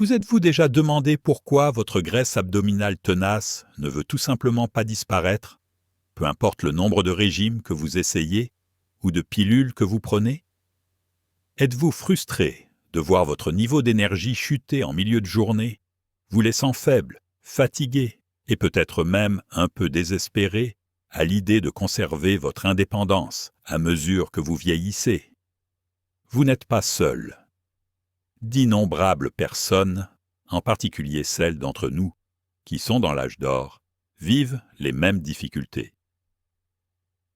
Vous êtes-vous déjà demandé pourquoi votre graisse abdominale tenace ne veut tout simplement pas disparaître, peu importe le nombre de régimes que vous essayez ou de pilules que vous prenez? Êtes-vous frustré de voir votre niveau d'énergie chuter en milieu de journée, vous laissant faible, fatigué et peut-être même un peu désespéré à l'idée de conserver votre indépendance à mesure que vous vieillissez? Vous n'êtes pas seul. D'innombrables personnes, en particulier celles d'entre nous qui sont dans l'âge d'or, vivent les mêmes difficultés.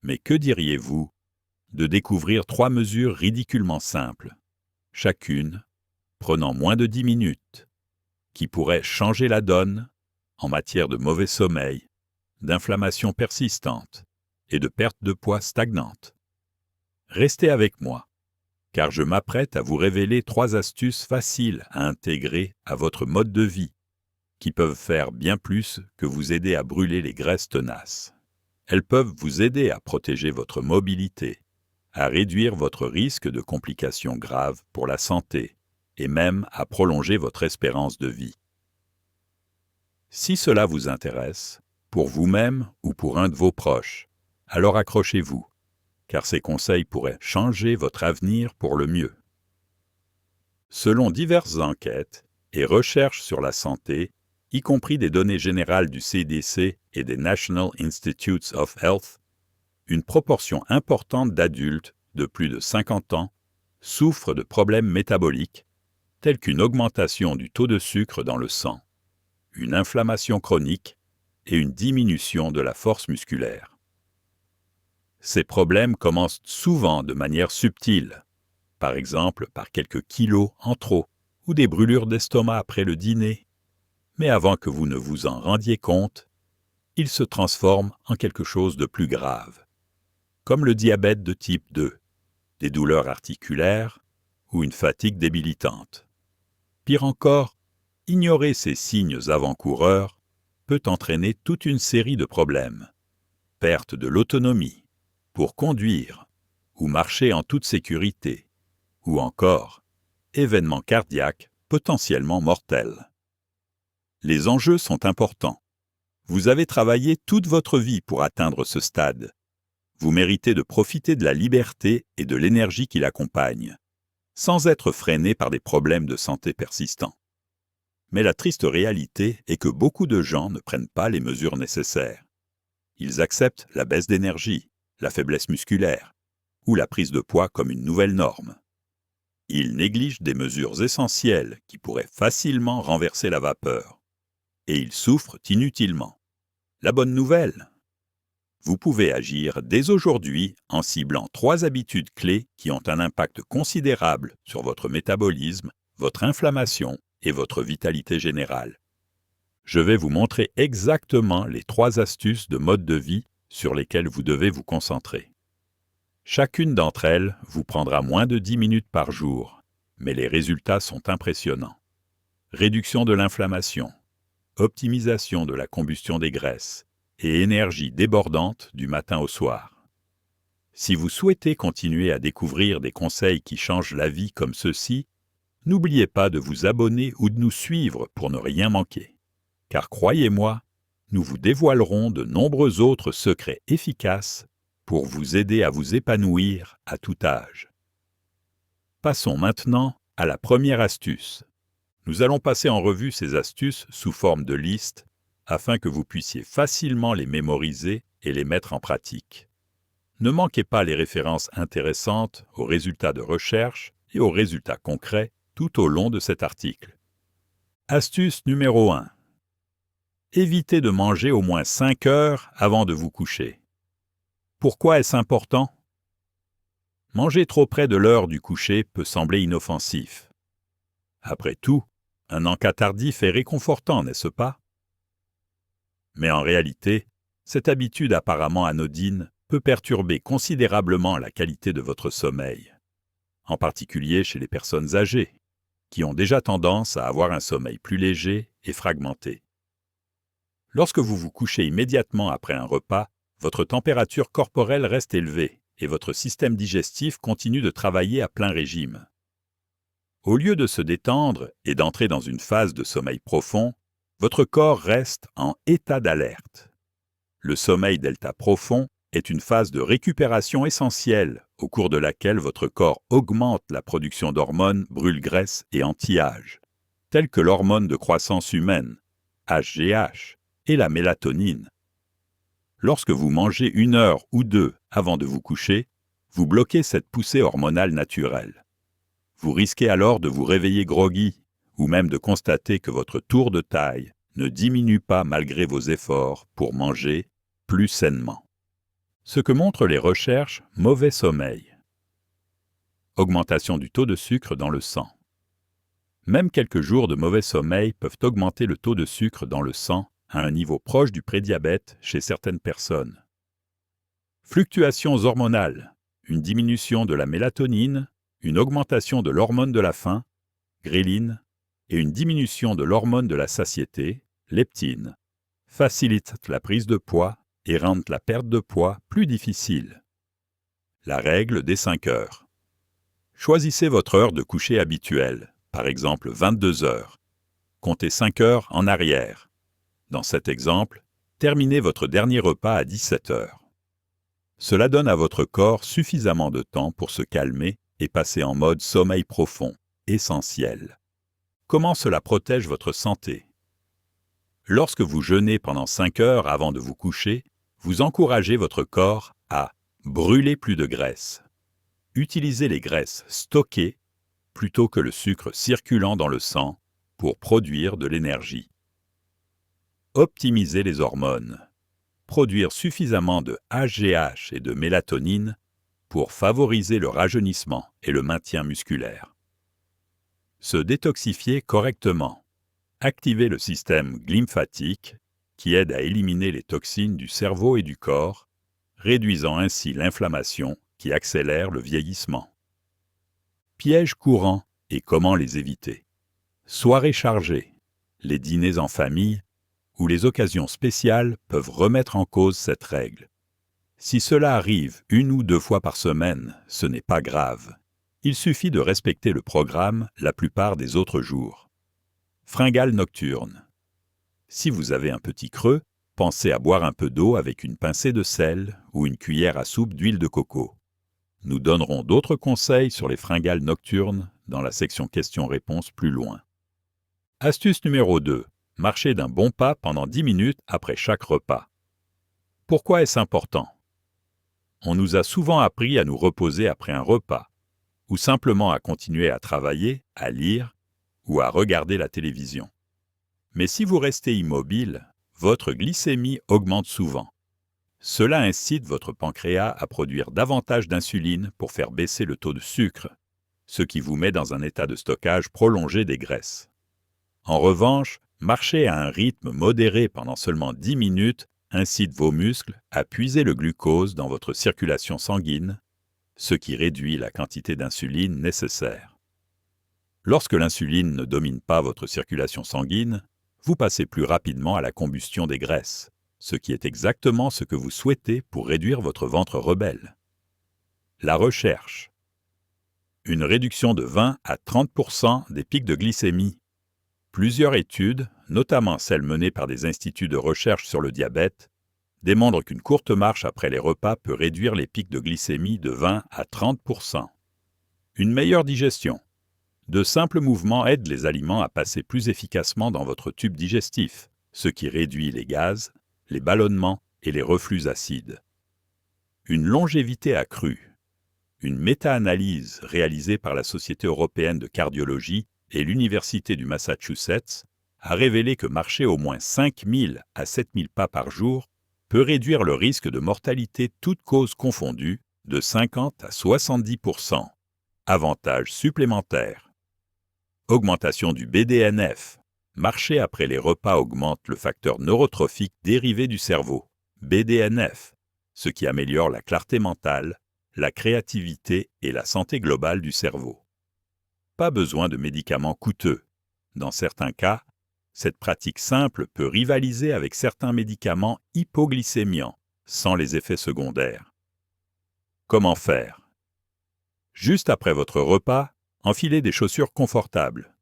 Mais que diriez-vous de découvrir 3 mesures ridiculement simples, chacune prenant moins de 10 minutes, qui pourraient changer la donne en matière de mauvais sommeil, d'inflammation persistante et de perte de poids stagnante? Restez avec moi, car je m'apprête à vous révéler 3 astuces faciles à intégrer à votre mode de vie, qui peuvent faire bien plus que vous aider à brûler les graisses tenaces. Elles peuvent vous aider à protéger votre mobilité, à réduire votre risque de complications graves pour la santé et même à prolonger votre espérance de vie. Si cela vous intéresse, pour vous-même ou pour un de vos proches, alors accrochez-vous, car ces conseils pourraient changer votre avenir pour le mieux. Selon diverses enquêtes et recherches sur la santé, y compris des données générales du CDC et des National Institutes of Health, une proportion importante d'adultes de plus de 50 ans souffrent de problèmes métaboliques, tels qu'une augmentation du taux de sucre dans le sang, une inflammation chronique et une diminution de la force musculaire. Ces problèmes commencent souvent de manière subtile, par exemple par quelques kilos en trop ou des brûlures d'estomac après le dîner, mais avant que vous ne vous en rendiez compte, ils se transforment en quelque chose de plus grave, comme le diabète de type 2, des douleurs articulaires ou une fatigue débilitante. Pire encore, ignorer ces signes avant-coureurs peut entraîner toute une série de problèmes. Perte de l'autonomie pour conduire ou marcher en toute sécurité, ou encore événements cardiaques potentiellement mortels. Les enjeux sont importants. Vous avez travaillé toute votre vie pour atteindre ce stade. Vous méritez de profiter de la liberté et de l'énergie qui l'accompagne, sans être freiné par des problèmes de santé persistants. Mais la triste réalité est que beaucoup de gens ne prennent pas les mesures nécessaires. Ils acceptent la baisse d'énergie, la faiblesse musculaire ou la prise de poids comme une nouvelle norme. Ils négligent des mesures essentielles qui pourraient facilement renverser la vapeur. Et ils souffrent inutilement. La bonne nouvelle, vous pouvez agir dès aujourd'hui en ciblant 3 habitudes clés qui ont un impact considérable sur votre métabolisme, votre inflammation et votre vitalité générale. Je vais vous montrer exactement les 3 astuces de mode de vie sur lesquelles vous devez vous concentrer. Chacune d'entre elles vous prendra moins de 10 minutes par jour, mais les résultats sont impressionnants. Réduction de l'inflammation, optimisation de la combustion des graisses et énergie débordante du matin au soir. Si vous souhaitez continuer à découvrir des conseils qui changent la vie comme ceux-ci, n'oubliez pas de vous abonner ou de nous suivre pour ne rien manquer. Car croyez-moi, nous vous dévoilerons de nombreux autres secrets efficaces pour vous aider à vous épanouir à tout âge. Passons maintenant à la première astuce. Nous allons passer en revue ces astuces sous forme de liste afin que vous puissiez facilement les mémoriser et les mettre en pratique. Ne manquez pas les références intéressantes aux résultats de recherche et aux résultats concrets tout au long de cet article. Astuce numéro 1. Évitez de manger au moins 5 heures avant de vous coucher. Pourquoi est-ce important? Manger trop près de l'heure du coucher peut sembler inoffensif. Après tout, un encas tardif est réconfortant, n'est-ce pas? Mais en réalité, cette habitude apparemment anodine peut perturber considérablement la qualité de votre sommeil, en particulier chez les personnes âgées, qui ont déjà tendance à avoir un sommeil plus léger et fragmenté. Lorsque vous vous couchez immédiatement après un repas, votre température corporelle reste élevée et votre système digestif continue de travailler à plein régime. Au lieu de se détendre et d'entrer dans une phase de sommeil profond, votre corps reste en état d'alerte. Le sommeil delta profond est une phase de récupération essentielle au cours de laquelle votre corps augmente la production d'hormones brûle-graisse et anti-âge, telles que l'hormone de croissance humaine, HGH, et la mélatonine. Lorsque vous mangez 1 heure ou 2 avant de vous coucher, vous bloquez cette poussée hormonale naturelle. Vous risquez alors de vous réveiller groggy ou même de constater que votre tour de taille ne diminue pas malgré vos efforts pour manger plus sainement. Ce que montrent les recherches, mauvais sommeil. Augmentation du taux de sucre dans le sang. Même quelques jours de mauvais sommeil peuvent augmenter le taux de sucre dans le sang à un niveau proche du prédiabète chez certaines personnes. Fluctuations hormonales, une diminution de la mélatonine, une augmentation de l'hormone de la faim, ghrelin, et une diminution de l'hormone de la satiété, leptine, facilitent la prise de poids et rendent la perte de poids plus difficile. La règle des 5 heures. Choisissez votre heure de coucher habituelle, par exemple 22 heures. Comptez 5 heures en arrière. Dans cet exemple, terminez votre dernier repas à 17 heures. Cela donne à votre corps suffisamment de temps pour se calmer et passer en mode sommeil profond, essentiel. Comment cela protège votre santé? Lorsque vous jeûnez pendant 5 heures avant de vous coucher, vous encouragez votre corps à brûler plus de graisse. Utilisez les graisses stockées plutôt que le sucre circulant dans le sang pour produire de l'énergie. Optimisez les hormones. Produire suffisamment de HGH et de mélatonine pour favoriser le rajeunissement et le maintien musculaire. Se détoxifier correctement. Activer le système glymphatique qui aide à éliminer les toxines du cerveau et du corps, réduisant ainsi l'inflammation qui accélère le vieillissement. Pièges courants et comment les éviter. Soirées chargées, les dîners en famille ou les occasions spéciales peuvent remettre en cause cette règle. Si cela arrive 1 ou 2 fois par semaine, ce n'est pas grave. Il suffit de respecter le programme la plupart des autres jours. Fringales nocturnes. Si vous avez un petit creux, pensez à boire un peu d'eau avec une pincée de sel ou une cuillère à soupe d'huile de coco. Nous donnerons d'autres conseils sur les fringales nocturnes dans la section questions-réponses plus loin. Astuce numéro 2. Marchez d'un bon pas pendant 10 minutes après chaque repas. Pourquoi est-ce important? On nous a souvent appris à nous reposer après un repas, ou simplement à continuer à travailler, à lire ou à regarder la télévision. Mais si vous restez immobile, votre glycémie augmente souvent. Cela incite votre pancréas à produire davantage d'insuline pour faire baisser le taux de sucre, ce qui vous met dans un état de stockage prolongé des graisses. En revanche, marcher à un rythme modéré pendant seulement 10 minutes incite vos muscles à puiser le glucose dans votre circulation sanguine, ce qui réduit la quantité d'insuline nécessaire. Lorsque l'insuline ne domine pas votre circulation sanguine, vous passez plus rapidement à la combustion des graisses, ce qui est exactement ce que vous souhaitez pour réduire votre ventre rebelle. La recherche. Une réduction de 20 à 30% des pics de glycémie. Plusieurs études, notamment celles menées par des instituts de recherche sur le diabète, démontrent qu'une courte marche après les repas peut réduire les pics de glycémie de 20 à 30%. Une meilleure digestion. De simples mouvements aident les aliments à passer plus efficacement dans votre tube digestif, ce qui réduit les gaz, les ballonnements et les reflux acides. Une longévité accrue. Une méta-analyse réalisée par la Société européenne de cardiologie et l'Université du Massachusetts a révélé que marcher au moins 5 000 à 7 000 pas par jour peut réduire le risque de mortalité toutes causes confondues de 50 à 70%. Avantage supplémentaire. Augmentation du BDNF. Marcher après les repas augmente le facteur neurotrophique dérivé du cerveau, BDNF, ce qui améliore la clarté mentale, la créativité et la santé globale du cerveau. Pas besoin de médicaments coûteux. Dans certains cas, cette pratique simple peut rivaliser avec certains médicaments hypoglycémiants, sans les effets secondaires. Comment faire? Juste après votre repas, Enfilez des chaussures confortables.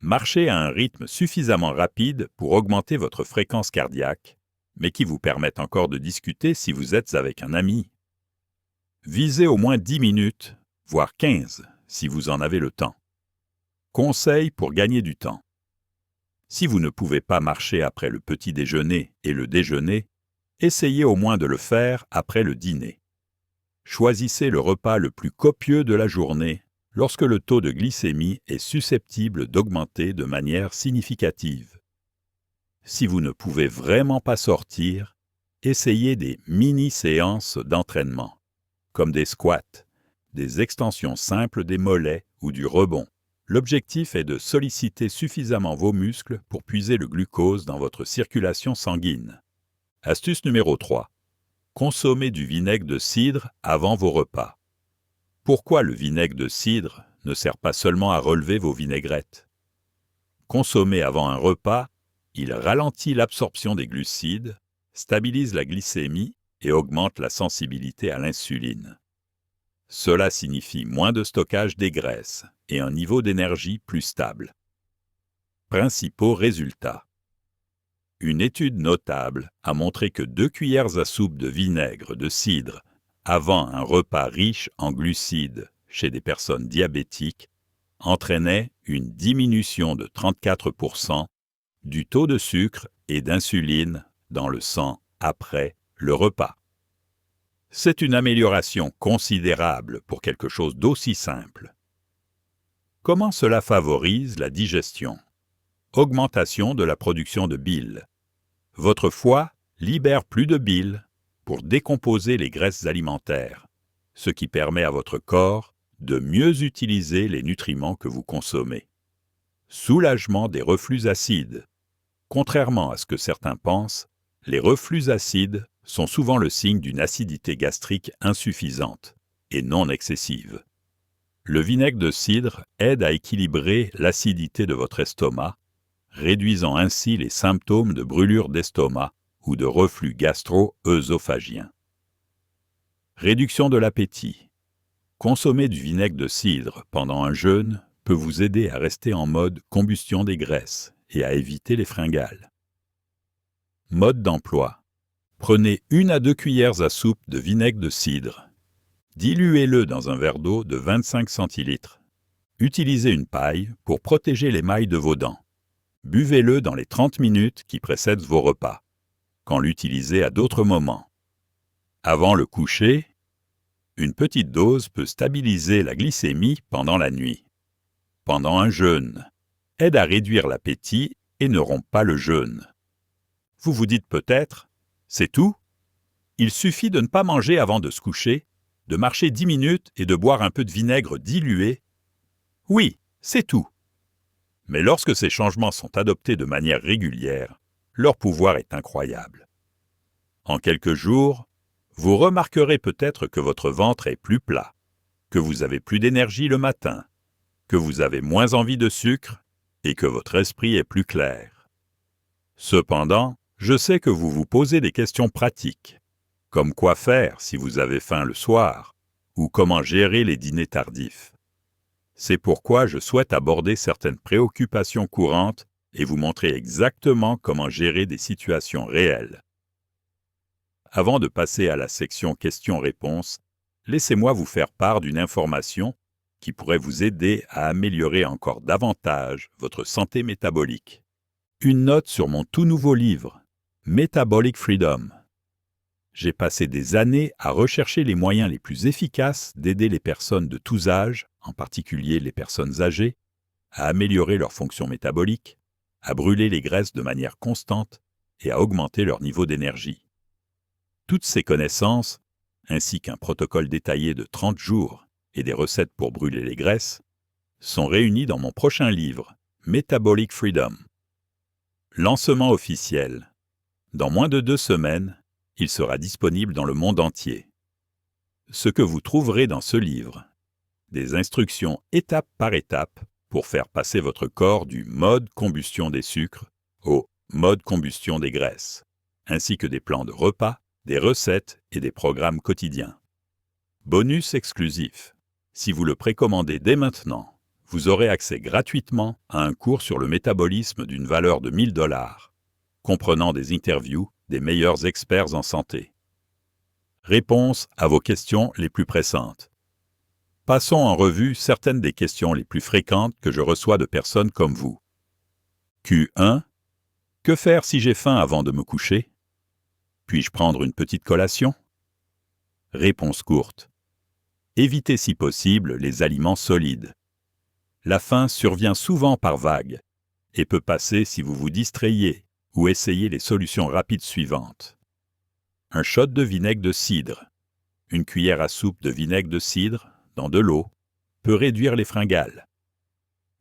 Marchez à un rythme suffisamment rapide pour augmenter votre fréquence cardiaque, mais qui vous permette encore de discuter si vous êtes avec un ami. Visez au moins 10 minutes, voire 15, si vous en avez le temps. Conseil pour gagner du temps. Si vous ne pouvez pas marcher après le petit déjeuner et le déjeuner, essayez au moins de le faire après le dîner. Choisissez le repas le plus copieux de la journée lorsque le taux de glycémie est susceptible d'augmenter de manière significative. Si vous ne pouvez vraiment pas sortir, essayez des mini-séances d'entraînement, comme des squats, des extensions simples des mollets ou du rebond. L'objectif est de solliciter suffisamment vos muscles pour puiser le glucose dans votre circulation sanguine. Astuce numéro 3. Consommez du vinaigre de cidre avant vos repas. Pourquoi le vinaigre de cidre ne sert pas seulement à relever vos vinaigrettes? Consommé avant un repas, il ralentit l'absorption des glucides, stabilise la glycémie et augmente la sensibilité à l'insuline. Cela signifie moins de stockage des graisses et un niveau d'énergie plus stable. Principaux résultats. Une étude notable a montré que 2 cuillères à soupe de vinaigre de cidre avant un repas riche en glucides chez des personnes diabétiques entraînait une diminution de 34% du taux de sucre et d'insuline dans le sang après le repas. C'est une amélioration considérable pour quelque chose d'aussi simple. Comment cela favorise la digestion? Augmentation de la production de bile. Votre foie libère plus de bile pour décomposer les graisses alimentaires, ce qui permet à votre corps de mieux utiliser les nutriments que vous consommez. Soulagement des reflux acides. Contrairement à ce que certains pensent, les reflux acides sont souvent le signe d'une acidité gastrique insuffisante et non excessive. Le vinaigre de cidre aide à équilibrer l'acidité de votre estomac, réduisant ainsi les symptômes de brûlure d'estomac ou de reflux gastro-œsophagien. Réduction de l'appétit. Consommer du vinaigre de cidre pendant un jeûne peut vous aider à rester en mode combustion des graisses et à éviter les fringales. Mode d'emploi. Prenez 1 à 2 cuillères à soupe de vinaigre de cidre. Diluez-le dans un verre d'eau de 25 centilitres. Utilisez une paille pour protéger l'émail de vos dents. Buvez-le dans les 30 minutes qui précèdent vos repas, quand l'utilisez à d'autres moments. Avant le coucher, une petite dose peut stabiliser la glycémie pendant la nuit. Pendant un jeûne, aide à réduire l'appétit et ne rompt pas le jeûne. Vous vous dites peut-être, c'est tout? Il suffit de ne pas manger avant de se coucher, de marcher 10 minutes et de boire un peu de vinaigre dilué. Oui, c'est tout. Mais lorsque ces changements sont adoptés de manière régulière, leur pouvoir est incroyable. En quelques jours, vous remarquerez peut-être que votre ventre est plus plat, que vous avez plus d'énergie le matin, que vous avez moins envie de sucre et que votre esprit est plus clair. Cependant, je sais que vous vous posez des questions pratiques, comme quoi faire si vous avez faim le soir, ou comment gérer les dîners tardifs. C'est pourquoi je souhaite aborder certaines préoccupations courantes et vous montrer exactement comment gérer des situations réelles. Avant de passer à la section questions-réponses, laissez-moi vous faire part d'une information qui pourrait vous aider à améliorer encore davantage votre santé métabolique. Une note sur mon tout nouveau livre, Metabolic Freedom. J'ai passé des années à rechercher les moyens les plus efficaces d'aider les personnes de tous âges, en particulier les personnes âgées, à améliorer leur fonction métabolique, à brûler les graisses de manière constante et à augmenter leur niveau d'énergie. Toutes ces connaissances, ainsi qu'un protocole détaillé de 30 jours et des recettes pour brûler les graisses, sont réunies dans mon prochain livre, Metabolic Freedom. Lancement officiel. Dans moins de 2 semaines, il sera disponible dans le monde entier. Ce que vous trouverez dans ce livre, des instructions étape par étape pour faire passer votre corps du mode combustion des sucres au mode combustion des graisses, ainsi que des plans de repas, des recettes et des programmes quotidiens. Bonus exclusif. Si vous le précommandez dès maintenant, vous aurez accès gratuitement à un cours sur le métabolisme d'une valeur de 1 000 $, comprenant des interviews des meilleurs experts en santé. Réponse à vos questions les plus pressantes. Passons en revue certaines des questions les plus fréquentes que je reçois de personnes comme vous. Q1. Que faire si j'ai faim avant de me coucher? Puis-je prendre une petite collation? Réponse courte. Évitez si possible les aliments solides. La faim survient souvent par vagues et peut passer si vous vous distrayez ou essayez les solutions rapides suivantes. Un shot de vinaigre de cidre, une cuillère à soupe de vinaigre de cidre dans de l'eau peut réduire les fringales.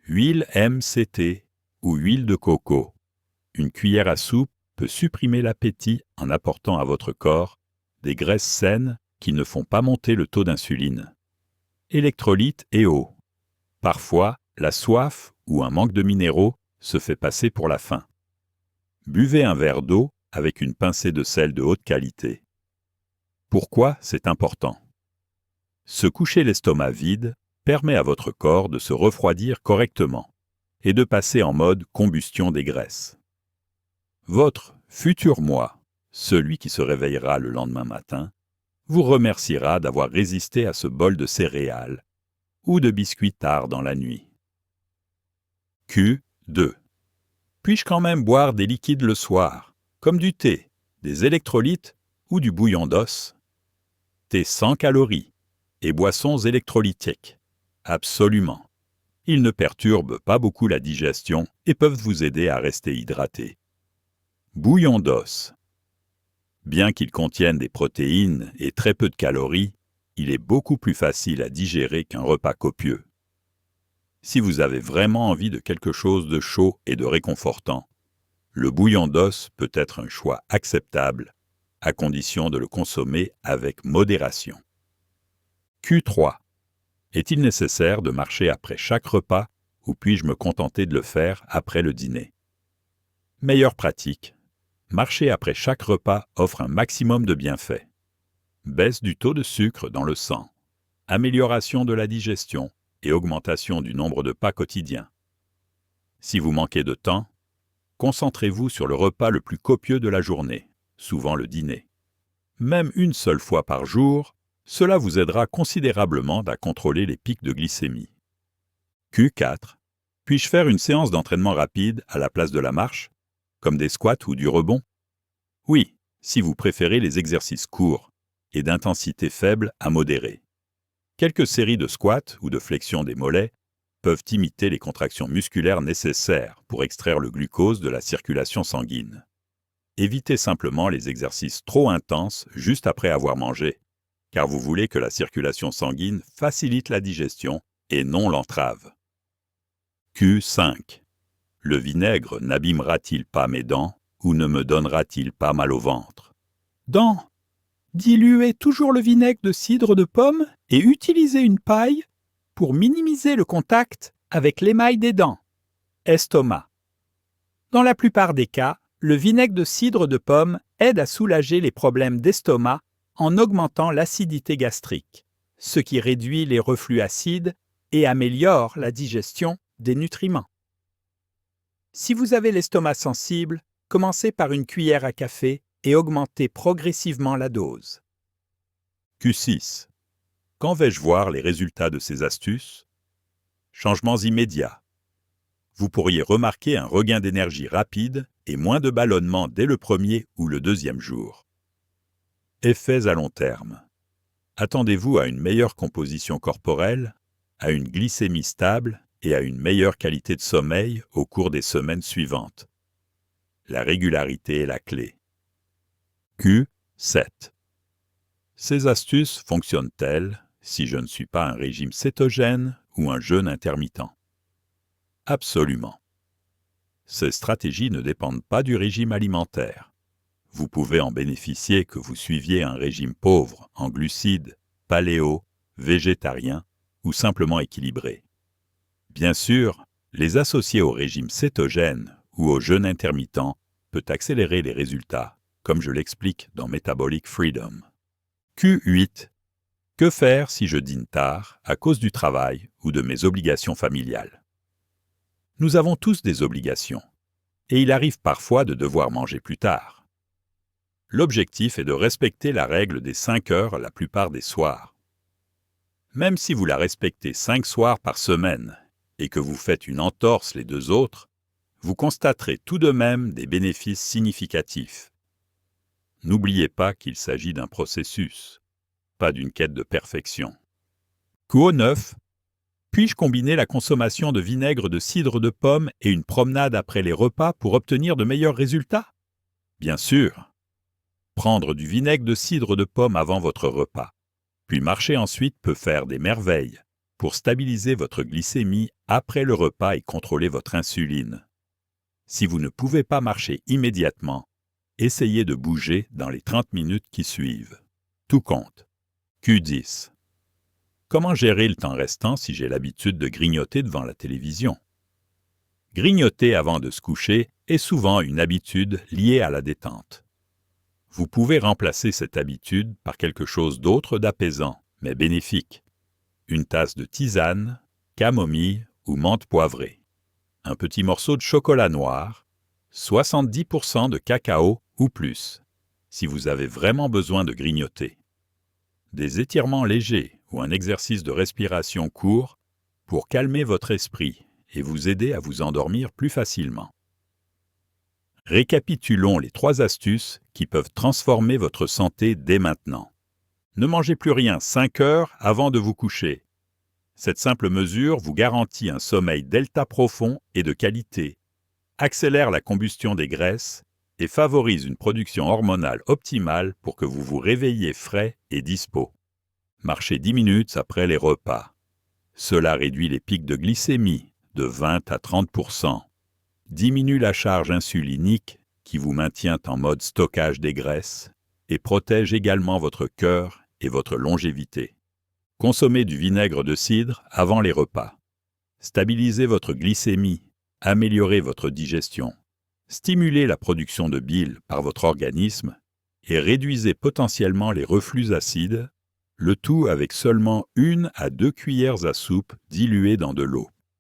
Huile MCT ou huile de coco, une cuillère à soupe peut supprimer l'appétit en apportant à votre corps des graisses saines qui ne font pas monter le taux d'insuline. Électrolytes et eau. Parfois, la soif ou un manque de minéraux se fait passer pour la faim. Buvez un verre d'eau avec une pincée de sel de haute qualité. Pourquoi c'est important? Se coucher l'estomac vide permet à votre corps de se refroidir correctement et de passer en mode combustion des graisses. Votre futur moi, celui qui se réveillera le lendemain matin, vous remerciera d'avoir résisté à ce bol de céréales ou de biscuits tard dans la nuit. Q2. Puis-je quand même boire des liquides le soir, comme du thé, des électrolytes ou du bouillon d'os? Thé sans calories et boissons électrolytiques. Absolument. Ils ne perturbent pas beaucoup la digestion et peuvent vous aider à rester hydraté. Bouillon d'os. Bien qu'il contienne des protéines et très peu de calories, il est beaucoup plus facile à digérer qu'un repas copieux. Si vous avez vraiment envie de quelque chose de chaud et de réconfortant, le bouillon d'os peut être un choix acceptable, à condition de le consommer avec modération. Q3. Est-il nécessaire de marcher après chaque repas ou puis-je me contenter de le faire après le dîner? Meilleure pratique. Marcher après chaque repas offre un maximum de bienfaits. Baisse du taux de sucre dans le sang, amélioration de la digestion et augmentation du nombre de pas quotidiens. Si vous manquez de temps, concentrez-vous sur le repas le plus copieux de la journée, souvent le dîner. Même une seule fois par jour, cela vous aidera considérablement à contrôler les pics de glycémie. Q4. Puis-je faire une séance d'entraînement rapide à la place de la marche, comme des squats ou du rebond? Oui, si vous préférez les exercices courts et d'intensité faible à modérée. Quelques séries de squats ou de flexion des mollets peuvent imiter les contractions musculaires nécessaires pour extraire le glucose de la circulation sanguine. Évitez simplement les exercices trop intenses juste après avoir mangé, car vous voulez que la circulation sanguine facilite la digestion et non l'entrave. Q5. Le vinaigre n'abîmera-t-il pas mes dents ou ne me donnera-t-il pas mal au ventre? Dents. Diluez toujours le vinaigre de cidre de pomme et utilisez une paille pour minimiser le contact avec l'émail des dents. Estomac. Dans la plupart des cas, le vinaigre de cidre de pomme aide à soulager les problèmes d'estomac en augmentant l'acidité gastrique, ce qui réduit les reflux acides et améliore la digestion des nutriments. Si vous avez l'estomac sensible, commencez par une cuillère à café et augmentez progressivement la dose. Q6. Quand vais-je voir les résultats de ces astuces? Changements immédiats. Vous pourriez remarquer un regain d'énergie rapide et moins de ballonnement dès le premier ou le deuxième jour. Effets à long terme. Attendez-vous à une meilleure composition corporelle, à une glycémie stable et à une meilleure qualité de sommeil au cours des semaines suivantes. La régularité est la clé. Q7. Ces astuces fonctionnent-elles si je ne suis pas un régime cétogène ou un jeûne intermittent? Absolument. Ces stratégies ne dépendent pas du régime alimentaire. Vous pouvez en bénéficier que vous suiviez un régime pauvre en glucides, paléo, végétarien ou simplement équilibré. Bien sûr, les associer au régime cétogène ou au jeûne intermittent peut accélérer les résultats, comme je l'explique dans Metabolic Freedom. Q8. Que faire si je dîne tard à cause du travail ou de mes obligations familiales? Nous avons tous des obligations, et il arrive parfois de devoir manger plus tard. L'objectif est de respecter la règle des 5 heures la plupart des soirs. Même si vous la respectez 5 soirs par semaine et que vous faites une entorse les 2 autres, vous constaterez tout de même des bénéfices significatifs. N'oubliez pas qu'il s'agit d'un processus, pas d'une quête de perfection. Coup 9. Puis-je combiner la consommation de vinaigre de cidre de pomme et une promenade après les repas pour obtenir de meilleurs résultats? Bien sûr. Prendre du vinaigre de cidre de pomme avant votre repas, puis marcher ensuite peut faire des merveilles pour stabiliser votre glycémie après le repas et contrôler votre insuline. Si vous ne pouvez pas marcher immédiatement, essayez de bouger dans les 30 minutes qui suivent. Tout compte. Q10. Comment gérer le temps restant si j'ai l'habitude de grignoter devant la télévision? Grignoter avant de se coucher est souvent une habitude liée à la détente. Vous pouvez remplacer cette habitude par quelque chose d'autre d'apaisant, mais bénéfique. Une tasse de tisane, camomille ou menthe poivrée. Un petit morceau de chocolat noir, 70% de cacao ou plus, si vous avez vraiment besoin de grignoter. Des étirements légers ou un exercice de respiration court pour calmer votre esprit et vous aider à vous endormir plus facilement. Récapitulons les 3 astuces qui peuvent transformer votre santé dès maintenant. Ne mangez plus rien 5 heures avant de vous coucher. Cette simple mesure vous garantit un sommeil delta profond et de qualité, accélère la combustion des graisses et favorise une production hormonale optimale pour que vous vous réveilliez frais et dispo. Marchez 10 minutes après les repas. Cela réduit les pics de glycémie de 20 à 30%, diminue la charge insulinique qui vous maintient en mode stockage des graisses et protège également votre cœur et votre longévité. Consommez du vinaigre de cidre avant les repas. Stabilisez votre glycémie, améliorez votre digestion, stimulez la production de bile par votre organisme et réduisez potentiellement les reflux acides, le tout avec seulement 1 à 2 cuillères à soupe diluées dans de l'eau.